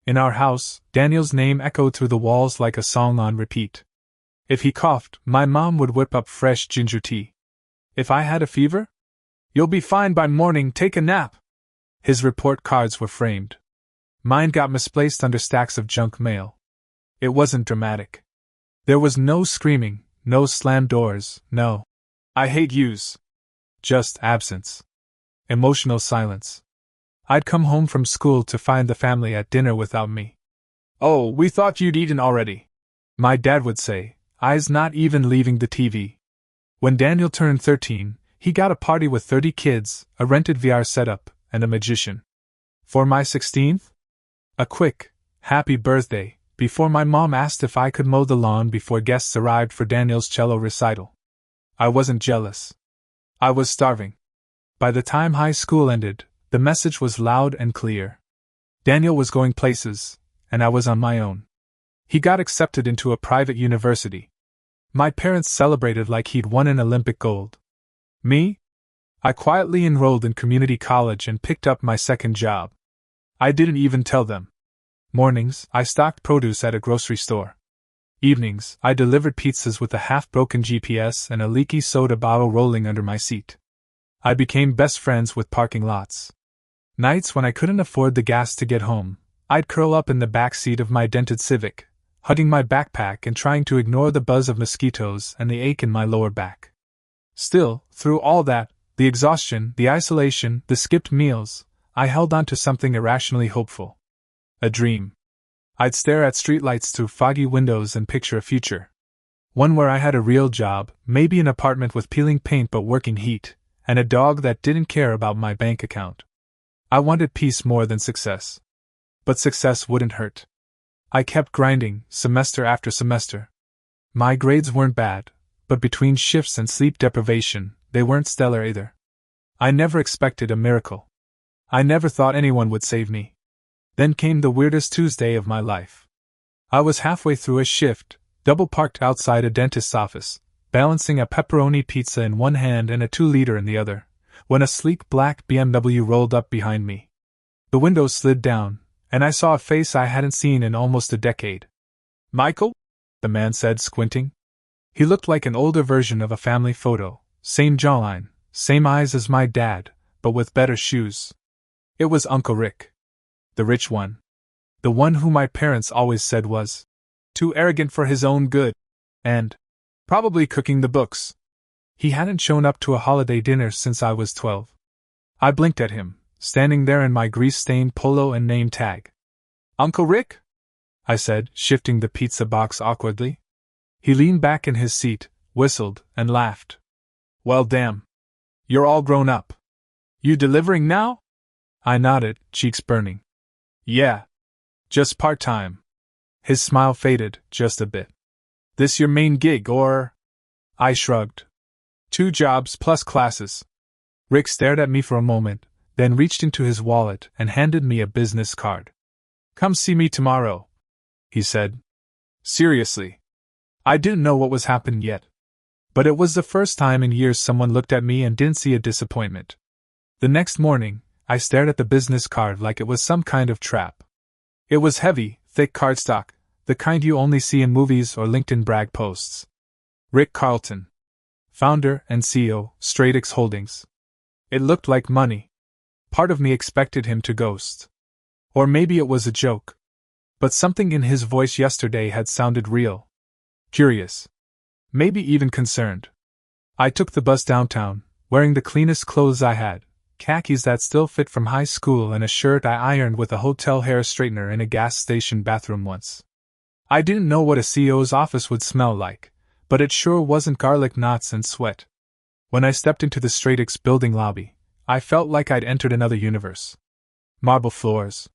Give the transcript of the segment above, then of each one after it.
In our house, Daniel's name echoed through the walls like a song on repeat. If he coughed, my mom would whip up fresh ginger tea. If I had a fever? "You'll be fine by morning, take a nap." His report cards were framed. Mine got misplaced under stacks of junk mail. It wasn't dramatic. There was no screaming, no slammed doors, no "I hate yous." Just absence. Emotional silence. I'd come home from school to find the family at dinner without me. "Oh, we thought you'd eaten already," my dad would say, eyes not even leaving the TV. When Daniel turned 13, he got a party with 30 kids, a rented VR setup, and a magician. For my 16th? A quick, happy birthday, before my mom asked if I could mow the lawn before guests arrived for Daniel's cello recital. I wasn't jealous. I was starving. By the time high school ended, the message was loud and clear. Daniel was going places, and I was on my own. He got accepted into a private university. My parents celebrated like he'd won an Olympic gold. Me? I quietly enrolled in community college and picked up my second job. I didn't even tell them. Mornings, I stocked produce at a grocery store. Evenings, I delivered pizzas with a half-broken GPS and a leaky soda bottle rolling under my seat. I became best friends with parking lots. Nights when I couldn't afford the gas to get home, I'd curl up in the back seat of my dented Civic, hugging my backpack and trying to ignore the buzz of mosquitoes and the ache in my lower back. Still, through all that, the exhaustion, the isolation, the skipped meals, I held on to something irrationally hopeful. A dream. I'd stare at streetlights through foggy windows and picture a future. One where I had a real job, maybe an apartment with peeling paint but working heat, and a dog that didn't care about my bank account. I wanted peace more than success. But success wouldn't hurt. I kept grinding, semester after semester. My grades weren't bad, but between shifts and sleep deprivation, they weren't stellar either. I never expected a miracle. I never thought anyone would save me. Then came the weirdest Tuesday of my life. I was halfway through a shift, double-parked outside a dentist's office, balancing a pepperoni pizza in one hand and a 2-liter in the other, when a sleek black BMW rolled up behind me. The window slid down, and I saw a face I hadn't seen in almost a decade. "Michael?" the man said, squinting. He looked like an older version of a family photo, same jawline, same eyes as my dad, but with better shoes. It was Uncle Rick. The rich one. The one who my parents always said was too arrogant for his own good, and probably cooking the books. He hadn't shown up to a holiday dinner since I was 12. I blinked at him, standing there in my grease-stained polo and name tag. "Uncle Rick?" I said, shifting the pizza box awkwardly. He leaned back in his seat, whistled, and laughed. "Well, damn. You're all grown up. You delivering now?" I nodded, cheeks burning. "Yeah. Just part-time." His smile faded, just a bit. "This your main gig, or?" I shrugged. "2 jobs plus classes." Rick stared at me for a moment, then reached into his wallet and handed me a business card. "Come see me tomorrow," he said. Seriously. I didn't know what was happening yet. But it was the first time in years someone looked at me and didn't see a disappointment. The next morning, I stared at the business card like it was some kind of trap. It was heavy, thick cardstock, the kind you only see in movies or LinkedIn brag posts. Rick Carlton. Founder and CEO, Estranged Holdings. It looked like money. Part of me expected him to ghost. Or maybe it was a joke. But something in his voice yesterday had sounded real. Curious. Maybe even concerned. I took the bus downtown, wearing the cleanest clothes I had, khakis that still fit from high school and a shirt I ironed with a hotel hair straightener in a gas station bathroom once. I didn't know what a CEO's office would smell like, but it sure wasn't garlic knots and sweat. When I stepped into the Estranged building lobby, I felt like I'd entered another universe. Marble floors.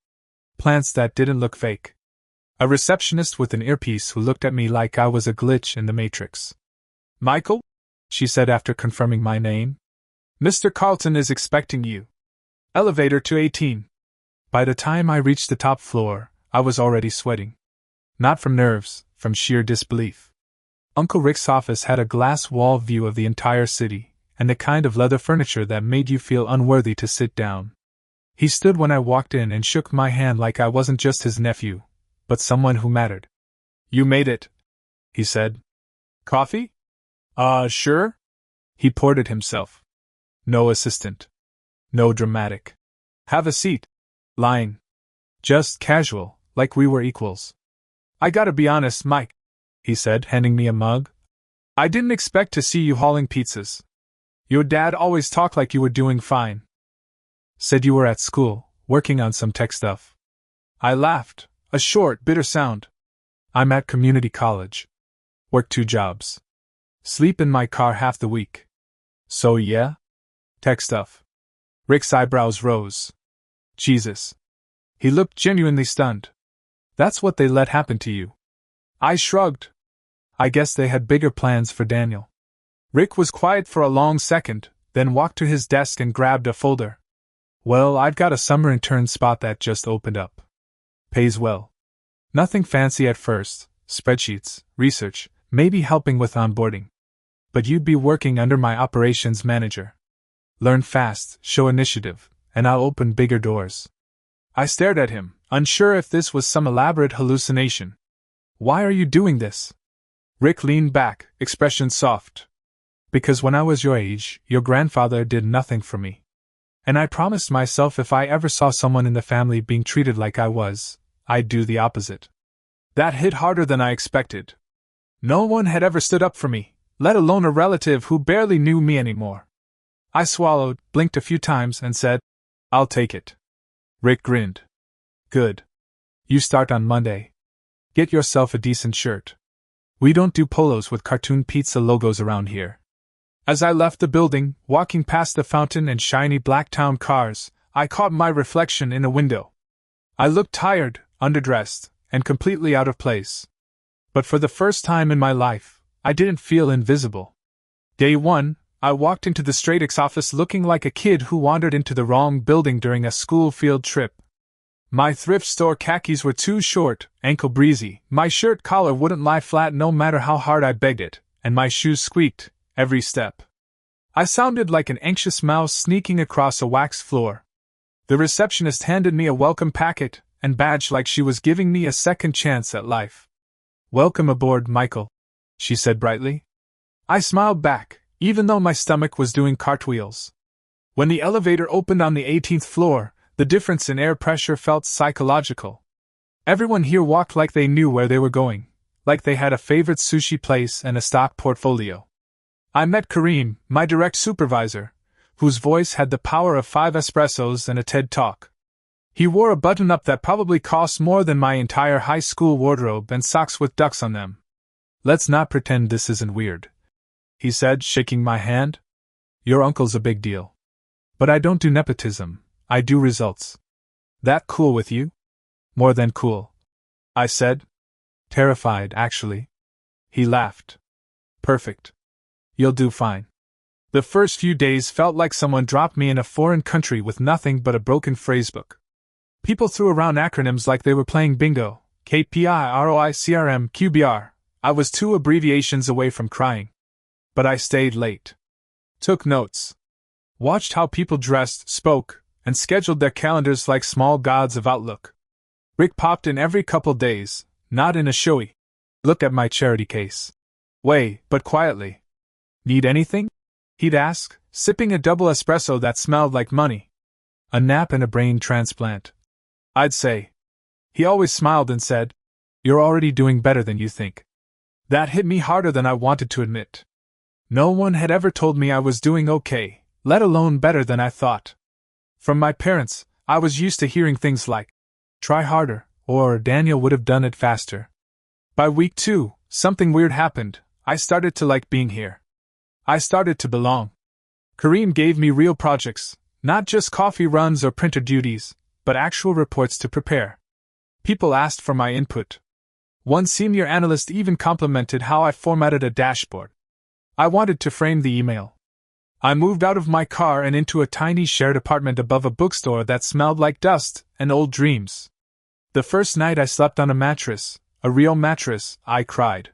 Plants that didn't look fake. A receptionist with an earpiece who looked at me like I was a glitch in the Matrix. "Michael?" she said after confirming my name. "Mr. Carlton is expecting you. Elevator to 18. By the time I reached the top floor, I was already sweating. Not from nerves, from sheer disbelief. Uncle Rick's office had a glass wall view of the entire city, and the kind of leather furniture that made you feel unworthy to sit down. He stood when I walked in and shook my hand like I wasn't just his nephew, but someone who mattered. You made it, he said. Coffee? Sure? He poured it himself. No assistant. No dramatic. Have a seat. Lying. Just casual, like we were equals. I gotta be honest, Mike, he said, handing me a mug. I didn't expect to see you hauling pizzas. Your dad always talked like you were doing fine. Said you were at school, working on some tech stuff. I laughed, a short, bitter sound. I'm at community college. Work 2 jobs. Sleep in my car half the week. So yeah? Tech stuff. Rick's eyebrows rose. Jesus. He looked genuinely stunned. That's what they let happen to you. I shrugged. I guess they had bigger plans for Daniel. Rick was quiet for a long second, then walked to his desk and grabbed a folder. Well, I've got a summer intern spot that just opened up. Pays well. Nothing fancy at first, spreadsheets, research, maybe helping with onboarding. But you'd be working under my operations manager. Learn fast, show initiative, and I'll open bigger doors. I stared at him, unsure if this was some elaborate hallucination. Why are you doing this? Rick leaned back, expression soft. Because when I was your age, your grandfather did nothing for me. And I promised myself if I ever saw someone in the family being treated like I was, I'd do the opposite. That hit harder than I expected. No one had ever stood up for me, let alone a relative who barely knew me anymore. I swallowed, blinked a few times, and said, I'll take it. Rick grinned. Good. You start on Monday. Get yourself a decent shirt. We don't do polos with cartoon pizza logos around here. As I left the building, walking past the fountain and shiny black town cars, I caught my reflection in a window. I looked tired, underdressed, and completely out of place. But for the first time in my life, I didn't feel invisible. Day 1, I walked into the Stratex office looking like a kid who wandered into the wrong building during a school field trip. My thrift store khakis were too short, ankle breezy, my shirt collar wouldn't lie flat no matter how hard I begged it, and my shoes squeaked every step. I sounded like an anxious mouse sneaking across a waxed floor. The receptionist handed me a welcome packet and badge like she was giving me a second chance at life. Welcome aboard, Michael, she said brightly. I smiled back, even though my stomach was doing cartwheels. When the elevator opened on the 18th floor, the difference in air pressure felt psychological. Everyone here walked like they knew where they were going, like they had a favorite sushi place and a stock portfolio. I met Kareem, my direct supervisor, whose voice had the power of 5 espressos and a TED Talk. He wore a button-up that probably cost more than my entire high school wardrobe and socks with ducks on them. Let's not pretend this isn't weird, he said, shaking my hand. Your uncle's a big deal. But I don't do nepotism, I do results. That cool with you? More than cool, I said. Terrified, actually. He laughed. Perfect. You'll do fine. The first few days felt like someone dropped me in a foreign country with nothing but a broken phrasebook. People threw around acronyms like they were playing bingo. KPI, ROI, CRM, QBR. I was 2 abbreviations away from crying. But I stayed late. Took notes. Watched how people dressed, spoke, and scheduled their calendars like small gods of Outlook. Rick popped in every couple days, not in a showy look at my charity case way, but quietly. Need anything? He'd ask, sipping a double espresso that smelled like money. A nap and a brain transplant. I'd say. He always smiled and said, You're already doing better than you think. That hit me harder than I wanted to admit. No one had ever told me I was doing okay, let alone better than I thought. From my parents, I was used to hearing things like, try harder, or Daniel would have done it faster. By week 2, something weird happened. I started to like being here. I started to belong. Kareem gave me real projects, not just coffee runs or printer duties, but actual reports to prepare. People asked for my input. One senior analyst even complimented how I formatted a dashboard. I wanted to frame the email. I moved out of my car and into a tiny shared apartment above a bookstore that smelled like dust and old dreams. The first night I slept on a mattress, a real mattress, I cried.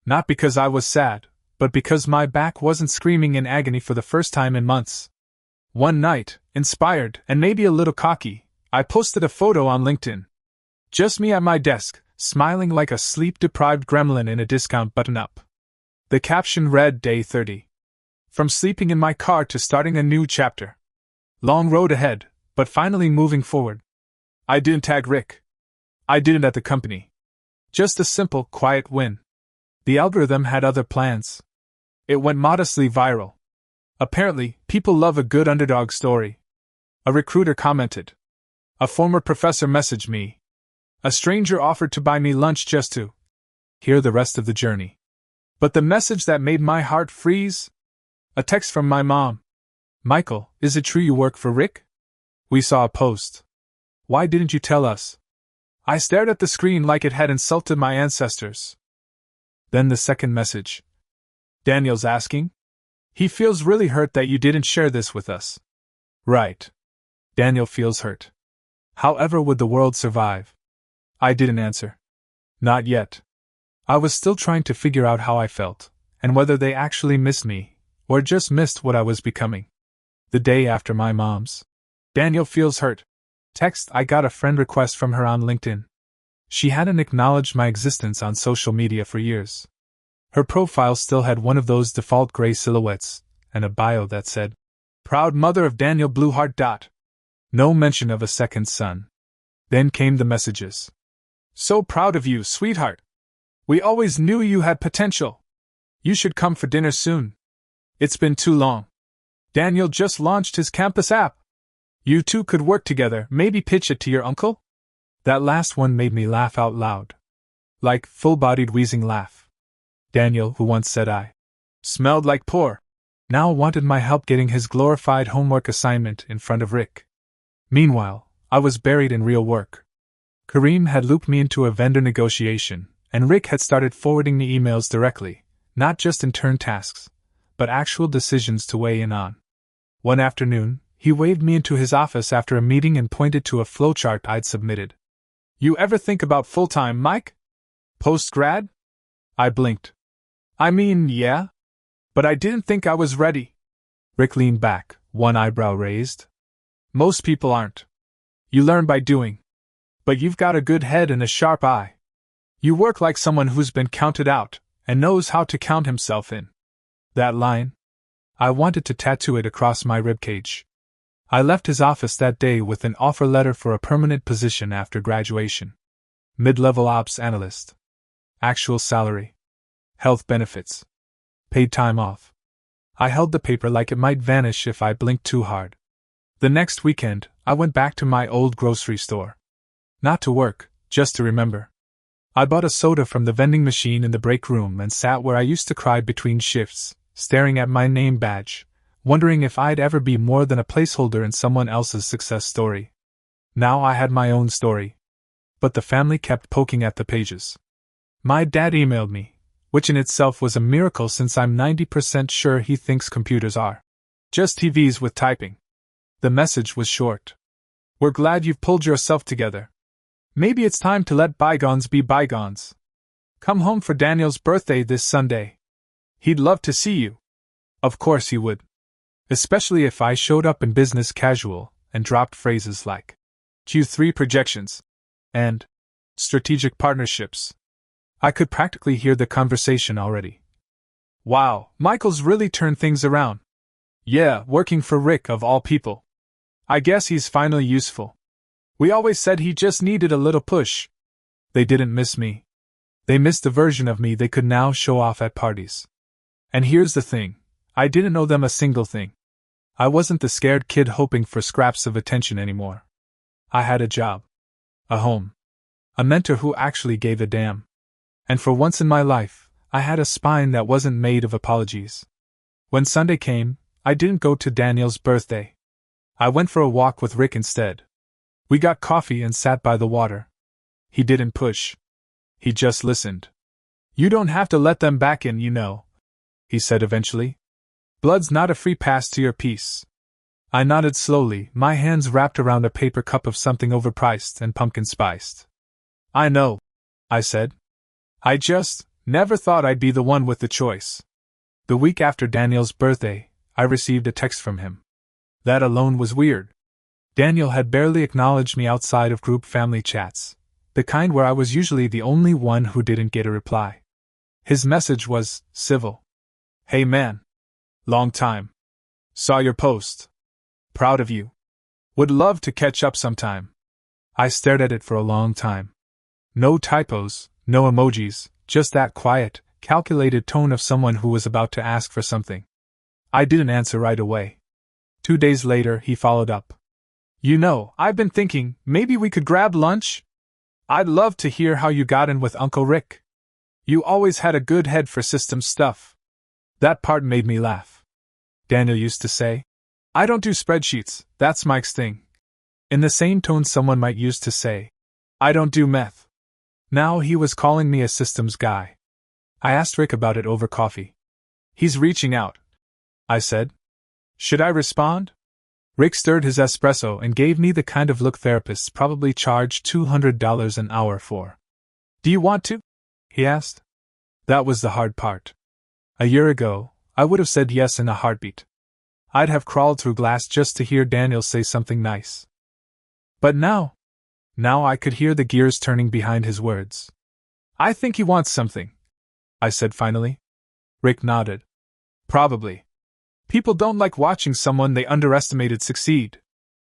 Not because I was sad, but because my back wasn't screaming in agony for the first time in months. One night, inspired and maybe a little cocky, I posted a photo on LinkedIn. Just me at my desk, smiling like a sleep-deprived gremlin in a discount button-up. The caption read, Day 30. From sleeping in my car to starting a new chapter. Long road ahead, but finally moving forward. I didn't tag Rick. I didn't at the company. Just a simple, quiet win. The algorithm had other plans. It went modestly viral. Apparently, people love a good underdog story. A recruiter commented. A former professor messaged me. A stranger offered to buy me lunch just to hear the rest of the journey. But the message that made my heart freeze? A text from my mom. Michael, is it true you work for Rick? We saw a post. Why didn't you tell us? I stared at the screen like it had insulted my ancestors. Then the second message. Daniel's asking? He feels really hurt that you didn't share this with us. Right. Daniel feels hurt. However would the world survive? I didn't answer. Not yet. I was still trying to figure out how I felt, and whether they actually missed me, or just missed what I was becoming. The day after my mom's Daniel feels hurt text, I got a friend request from her on LinkedIn. She hadn't acknowledged my existence on social media for years. Her profile still had one of those default gray silhouettes, and a bio that said, Proud mother of Daniel Blueheart. No mention of a second son. Then came the messages. So proud of you, sweetheart. We always knew you had potential. You should come for dinner soon. It's been too long. Daniel just launched his campus app. You two could work together, maybe pitch it to your uncle? That last one made me laugh out loud. Like, full-bodied wheezing laugh. Daniel, who once said I smelled like poor, now wanted my help getting his glorified homework assignment in front of Rick. Meanwhile, I was buried in real work. Kareem had looped me into a vendor negotiation, and Rick had started forwarding me emails directly, not just intern tasks, but actual decisions to weigh in on. One afternoon, he waved me into his office after a meeting and pointed to a flowchart I'd submitted. You ever think about full-time, Mike? Post-grad? I blinked. I mean, yeah. But I didn't think I was ready. Rick leaned back, one eyebrow raised. Most people aren't. You learn by doing. But you've got a good head and a sharp eye. You work like someone who's been counted out, and knows how to count himself in. That line? I wanted to tattoo it across my ribcage. I left his office that day with an offer letter for a permanent position after graduation. Mid-level ops analyst. Actual salary. Health benefits. Paid time off. I held the paper like it might vanish if I blinked too hard. The next weekend, I went back to my old grocery store. Not to work, just to remember. I bought a soda from the vending machine in the break room and sat where I used to cry between shifts, staring at my name badge, wondering if I'd ever be more than a placeholder in someone else's success story. Now I had my own story. But the family kept poking at the pages. My dad emailed me, which in itself was a miracle since I'm 90% sure he thinks computers are just TVs with typing. The message was short. We're glad you've pulled yourself together. Maybe it's time to let bygones be bygones. Come home for Daniel's birthday this Sunday. He'd love to see you. Of course he would. Especially if I showed up in business casual and dropped phrases like Q3 projections and strategic partnerships. I could practically hear the conversation already. Wow, Michael's really turned things around. Yeah, working for Rick of all people. I guess he's finally useful. We always said he just needed a little push. They didn't miss me. They missed the version of me they could now show off at parties. And here's the thing, I didn't owe them a single thing. I wasn't the scared kid hoping for scraps of attention anymore. I had a job. A home. A mentor who actually gave a damn. And for once in my life, I had a spine that wasn't made of apologies. When Sunday came, I didn't go to Daniel's birthday. I went for a walk with Rick instead. We got coffee and sat by the water. He didn't push. He just listened. You don't have to let them back in, you know, he said eventually. Blood's not a free pass to your peace. I nodded slowly, my hands wrapped around a paper cup of something overpriced and pumpkin spiced. I know, I said. I just never thought I'd be the one with the choice. The week after Daniel's birthday, I received a text from him. That alone was weird. Daniel had barely acknowledged me outside of group family chats, the kind where I was usually the only one who didn't get a reply. His message was civil. "Hey man. Long time. Saw your post. Proud of you. Would love to catch up sometime." I stared at it for a long time. No typos, no emojis, just that quiet, calculated tone of someone who was about to ask for something. I didn't answer right away. 2 days later, he followed up. "You know, I've been thinking, maybe we could grab lunch? I'd love to hear how you got in with Uncle Rick. You always had a good head for systems stuff." That part made me laugh. Daniel used to say, "I don't do spreadsheets, that's Mike's thing." In the same tone someone might use to say, "I don't do meth." Now he was calling me a systems guy. I asked Rick about it over coffee. "He's reaching out," I said. "Should I respond?" Rick stirred his espresso and gave me the kind of look therapists probably charge $200 an hour for. "Do you want to?" he asked. That was the hard part. A year ago, I would have said yes in a heartbeat. I'd have crawled through glass just to hear Daniel say something nice. But now I could hear the gears turning behind his words. "I think he wants something," I said finally. Rick nodded. "Probably. People don't like watching someone they underestimated succeed.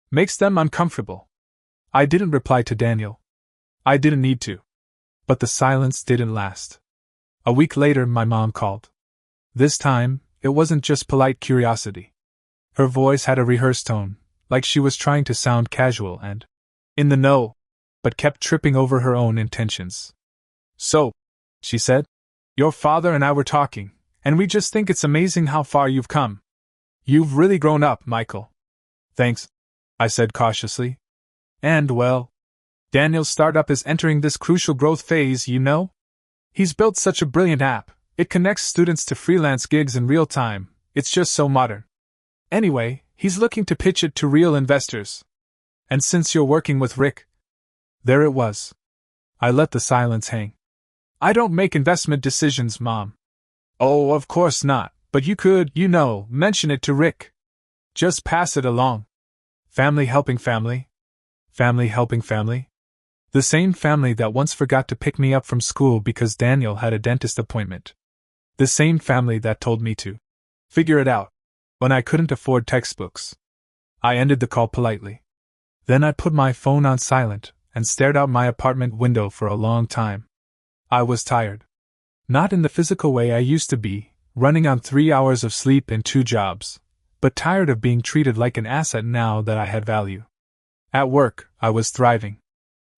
Makes them uncomfortable." I didn't reply to Daniel. I didn't need to. But the silence didn't last. A week later, my mom called. This time, it wasn't just polite curiosity. Her voice had a rehearsed tone, like she was trying to sound casual and in the know, but kept tripping over her own intentions. "So," she said, "your father and I were talking, and we just think it's amazing how far you've come. You've really grown up, Michael." "Thanks," I said cautiously. "And, well, Daniel's startup is entering this crucial growth phase, you know? He's built such a brilliant app. It connects students to freelance gigs in real time. It's just so modern. Anyway, he's looking to pitch it to real investors. And since you're working with Rick..." There it was. I let the silence hang. "I don't make investment decisions, Mom." "Oh, of course not, but you could, mention it to Rick. Just pass it along. Family helping family. Family helping family. The same family that once forgot to pick me up from school because Daniel had a dentist appointment. The same family that told me to figure it out when I couldn't afford textbooks." I ended the call politely. Then I put my phone on silent and stared out my apartment window for a long time. I was tired. Not in the physical way I used to be, running on 3 hours of sleep and 2 jobs, but tired of being treated like an asset now that I had value. At work, I was thriving.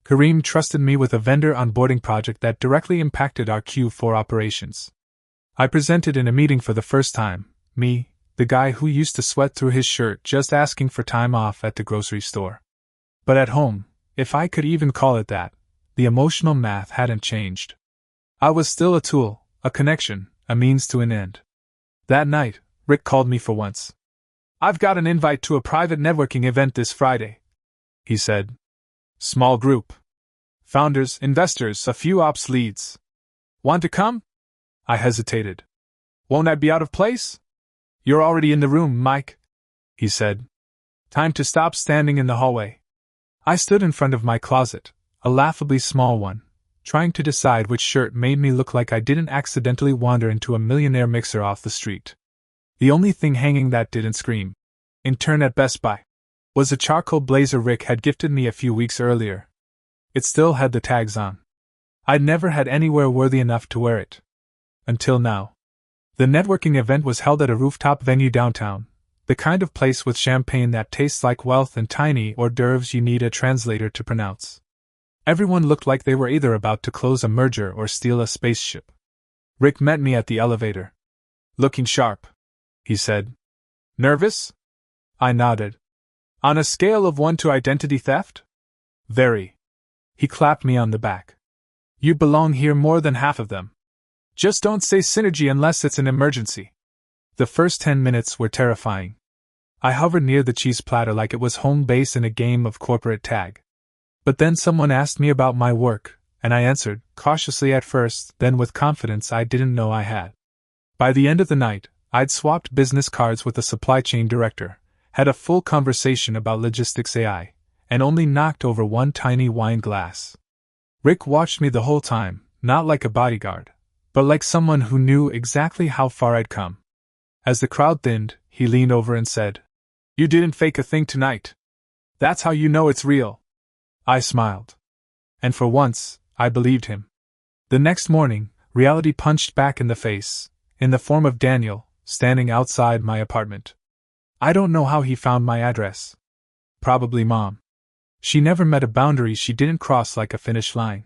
Kareem trusted me with a vendor onboarding project that directly impacted our Q4 operations. I presented in a meeting for the first time, me, the guy who used to sweat through his shirt just asking for time off at the grocery store. But at home, if I could even call it that, the emotional math hadn't changed. I was still a tool, a connection, a means to an end. That night, Rick called me for once. "I've got an invite to a private networking event this Friday," he said. "Small group. Founders, investors, a few ops leads. Want to come?" I hesitated. "Won't I be out of place?" "You're already in the room, Mike," he said. "Time to stop standing in the hallway." I stood in front of my closet, a laughably small one, trying to decide which shirt made me look like I didn't accidentally wander into a millionaire mixer off the street. The only thing hanging that didn't scream, "Intern at Best Buy," was a charcoal blazer Rick had gifted me a few weeks earlier. It still had the tags on. I'd never had anywhere worthy enough to wear it. Until now. The networking event was held at a rooftop venue downtown, the kind of place with champagne that tastes like wealth and tiny hors d'oeuvres you need a translator to pronounce. Everyone looked like they were either about to close a merger or steal a spaceship. Rick met me at the elevator. "Looking sharp," he said. "Nervous?" I nodded. "On a scale of 1 to identity theft?" "Very." He clapped me on the back. "You belong here more than half of them. Just don't say synergy unless it's an emergency." The first 10 minutes were terrifying. I hovered near the cheese platter like it was home base in a game of corporate tag. But then someone asked me about my work, and I answered, cautiously at first, then with confidence I didn't know I had. By the end of the night, I'd swapped business cards with the supply chain director, had a full conversation about logistics AI, and only knocked over one tiny wine glass. Rick watched me the whole time, not like a bodyguard, but like someone who knew exactly how far I'd come. As the crowd thinned, he leaned over and said, "You didn't fake a thing tonight. That's how you know it's real." I smiled. And for once, I believed him. The next morning, reality punched back in the face, in the form of Daniel, standing outside my apartment. I don't know how he found my address. Probably Mom. She never met a boundary she didn't cross like a finish line.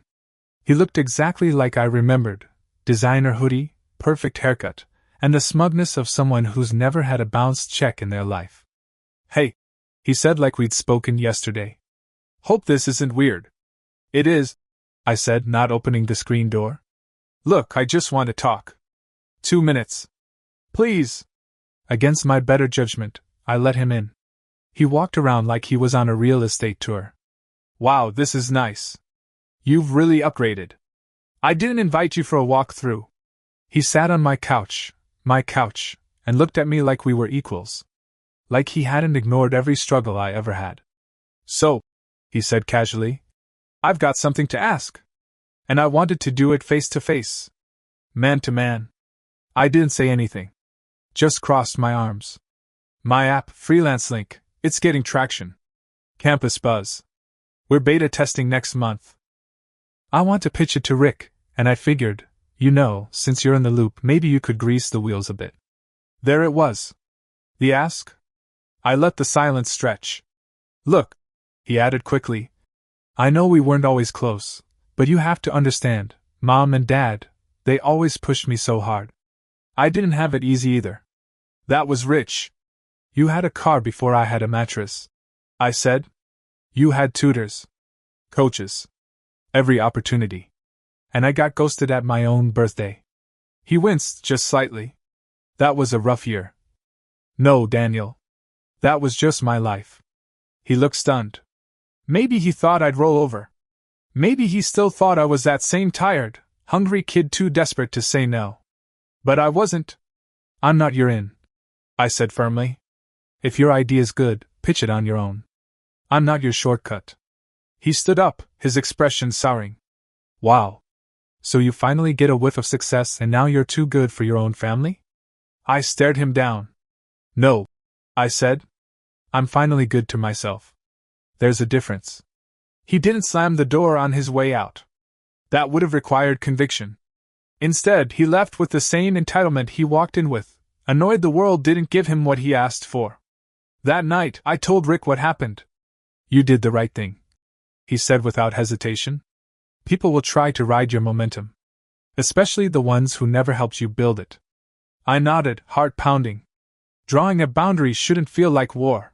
He looked exactly like I remembered: designer hoodie, perfect haircut, and the smugness of someone who's never had a bounced check in their life. "Hey," he said like we'd spoken yesterday. "Hope this isn't weird." "It is," I said, not opening the screen door. "Look, I just want to talk. 2 minutes. Please." Against my better judgment, I let him in. He walked around like he was on a real estate tour. "Wow, this is nice. You've really upgraded. I didn't invite you for a walk through." He sat on my couch, and looked at me like we were equals. Like he hadn't ignored every struggle I ever had. "So," he said casually, "I've got something to ask. And I wanted to do it face to face. Man to man." I didn't say anything. Just crossed my arms. "My app, Freelance Link, it's getting traction. Campus Buzz. We're beta testing next month. I want to pitch it to Rick, and I figured, since you're in the loop, maybe you could grease the wheels a bit." There it was. The ask? I let the silence stretch. "Look," he added quickly, "I know we weren't always close, but you have to understand, Mom and Dad, they always pushed me so hard. I didn't have it easy either. That was rich. You had a car before I had a mattress," I said. "You had tutors. Coaches. Every opportunity. And I got ghosted at my own birthday." He winced just slightly. "That was a rough year." "No, Daniel. That was just my life." He looked stunned. Maybe he thought I'd roll over. Maybe he still thought I was that same tired, hungry kid too desperate to say no. But I wasn't. "I'm not your in," I said firmly. "If your idea's good, pitch it on your own. I'm not your shortcut." He stood up, his expression souring. "Wow. So you finally get a whiff of success and now you're too good for your own family?" I stared him down. "No," I said. "I'm finally good to myself. There's a difference." He didn't slam the door on his way out. That would have required conviction. Instead, he left with the same entitlement he walked in with, annoyed the world didn't give him what he asked for. That night, I told Rick what happened. "You did the right thing," he said without hesitation. "People will try to ride your momentum. Especially the ones who never helped you build it." I nodded, heart pounding. Drawing a boundary shouldn't feel like war.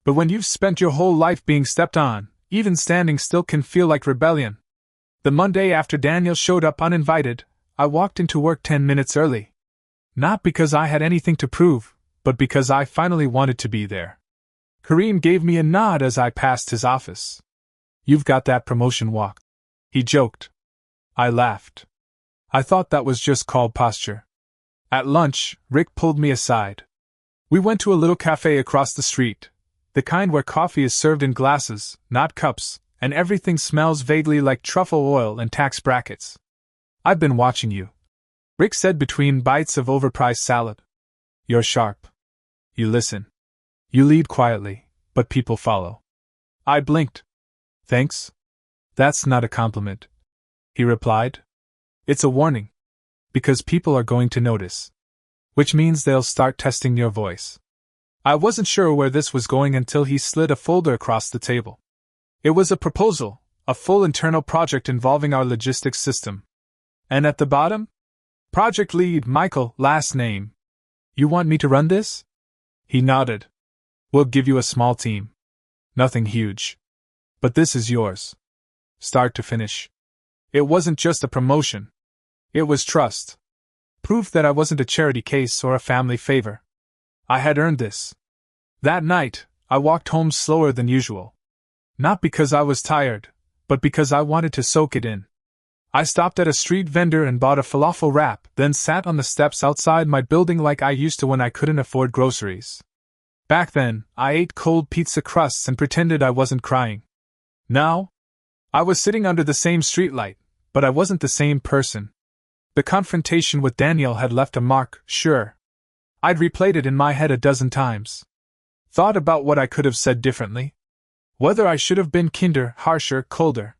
But when you've spent your whole life being stepped on, even standing still can feel like rebellion. The Monday after Daniel showed up uninvited, I walked into work 10 minutes early. Not because I had anything to prove, but because I finally wanted to be there. Kareem gave me a nod as I passed his office. "You've got that promotion walk," he joked. I laughed. I thought that was just called posture. At lunch, Rick pulled me aside. We went to a little cafe across the street, the kind where coffee is served in glasses, not cups, and everything smells vaguely like truffle oil and tax brackets. "I've been watching you," Rick said between bites of overpriced salad. "You're sharp. You listen. You lead quietly, but people follow." I blinked. "Thanks? That's not a compliment," he replied. "It's a warning. Because people are going to notice. Which means they'll start testing your voice." I wasn't sure where this was going until he slid a folder across the table. It was a proposal, a full internal project involving our logistics system. And at the bottom? Project lead Michael, last name. "You want me to run this?" He nodded. "We'll give you a small team. Nothing huge. But this is yours. Start to finish." It wasn't just a promotion. It was trust. Proof that I wasn't a charity case or a family favor. I had earned this. That night, I walked home slower than usual. Not because I was tired, but because I wanted to soak it in. I stopped at a street vendor and bought a falafel wrap, then sat on the steps outside my building like I used to when I couldn't afford groceries. Back then, I ate cold pizza crusts and pretended I wasn't crying. Now? I was sitting under the same streetlight, but I wasn't the same person. The confrontation with Daniel had left a mark, sure. I'd replayed it in my head a dozen times. Thought about what I could have said differently. Whether I should have been kinder, harsher, colder.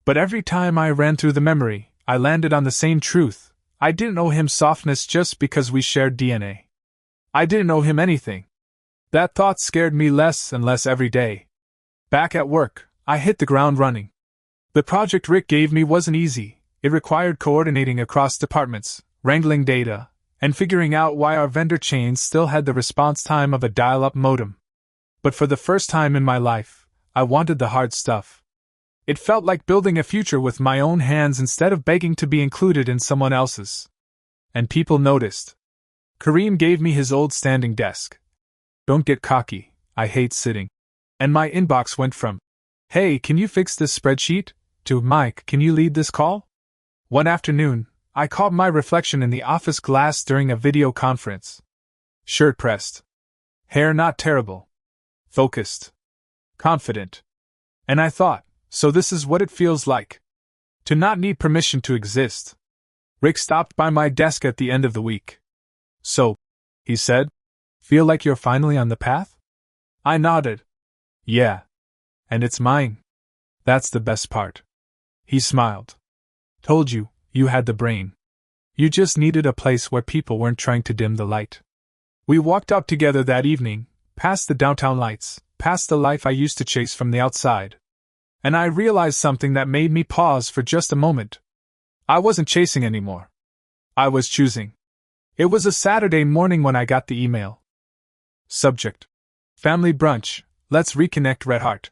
But every time I ran through the memory, I landed on the same truth. I didn't owe him softness just because we shared DNA. I didn't owe him anything. That thought scared me less and less every day. Back at work, I hit the ground running. The project Rick gave me wasn't easy. It required coordinating across departments, wrangling data, and figuring out why our vendor chains still had the response time of a dial-up modem. But for the first time in my life, I wanted the hard stuff. It felt like building a future with my own hands instead of begging to be included in someone else's. And people noticed. Kareem gave me his old standing desk. Don't get cocky, I hate sitting. And my inbox went from, "Hey, can you fix this spreadsheet?" to, "Mike, can you lead this call?" One afternoon, I caught my reflection in the office glass during a video conference. Shirt pressed. Hair not terrible. Focused. Confident. And I thought, so this is what it feels like. To not need permission to exist. Rick stopped by my desk at the end of the week. "So," he said, "feel like you're finally on the path?" I nodded. "Yeah. And it's mine. That's the best part." He smiled. "Told you, you had the brain. You just needed a place where people weren't trying to dim the light." We walked up together that evening, past the downtown lights, past the life I used to chase from the outside. And I realized something that made me pause for just a moment. I wasn't chasing anymore. I was choosing. It was a Saturday morning when I got the email. Subject: Family brunch, let's reconnect, Red Heart.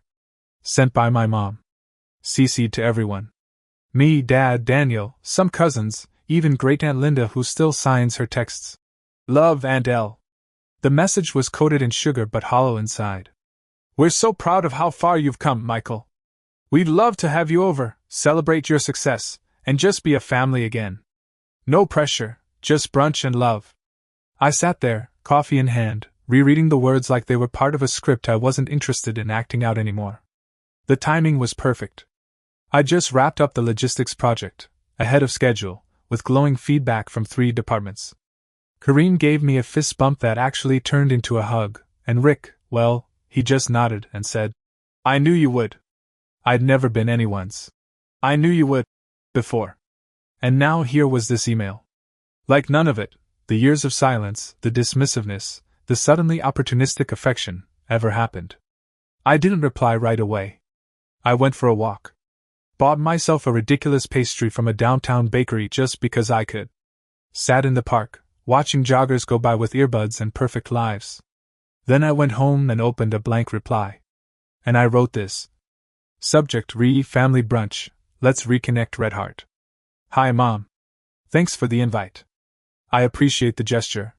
Sent by my mom. CC'd to everyone. Me, Dad, Daniel, some cousins, even Great Aunt Linda, who still signs her texts. Love, Aunt L. The message was coated in sugar but hollow inside. "We're so proud of how far you've come, Michael. We'd love to have you over, celebrate your success, and just be a family again. No pressure, just brunch and love." I sat there, coffee in hand, rereading the words like they were part of a script I wasn't interested in acting out anymore. The timing was perfect. I just wrapped up the logistics project, ahead of schedule, with glowing feedback from 3 departments. Kareem gave me a fist bump that actually turned into a hug, and Rick, well, he just nodded and said, "I knew you would. I'd never been anyone's. I knew you would. Before." And now here was this email. Like none of it, the years of silence, the dismissiveness, the suddenly opportunistic affection, ever happened. I didn't reply right away. I went for a walk. Bought myself a ridiculous pastry from a downtown bakery just because I could. Sat in the park, watching joggers go by with earbuds and perfect lives. Then I went home and opened a blank reply. And I wrote this. Subject: Family brunch, let's reconnect, Red Heart. Hi Mom. Thanks for the invite. I appreciate the gesture.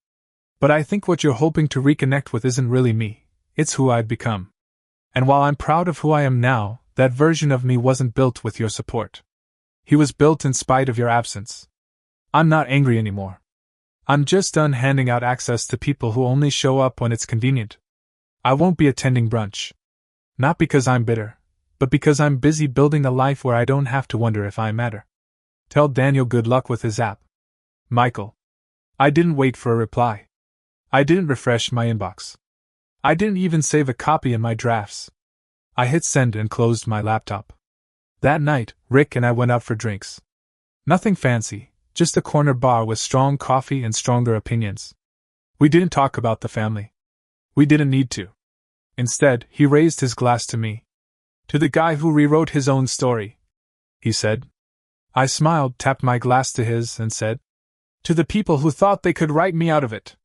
But I think what you're hoping to reconnect with isn't really me, it's who I've become. And while I'm proud of who I am now, that version of me wasn't built with your support. He was built in spite of your absence. I'm not angry anymore. I'm just done handing out access to people who only show up when it's convenient. I won't be attending brunch. Not because I'm bitter, but because I'm busy building a life where I don't have to wonder if I matter. Tell Daniel good luck with his app. Michael. I didn't wait for a reply. I didn't refresh my inbox. I didn't even save a copy in my drafts. I hit send and closed my laptop. That night, Rick and I went out for drinks. Nothing fancy, just a corner bar with strong coffee and stronger opinions. We didn't talk about the family. We didn't need to. Instead, he raised his glass to me. To the guy who rewrote his own story, he said. I smiled, tapped my glass to his, and said, to the people who thought they could write me out of it.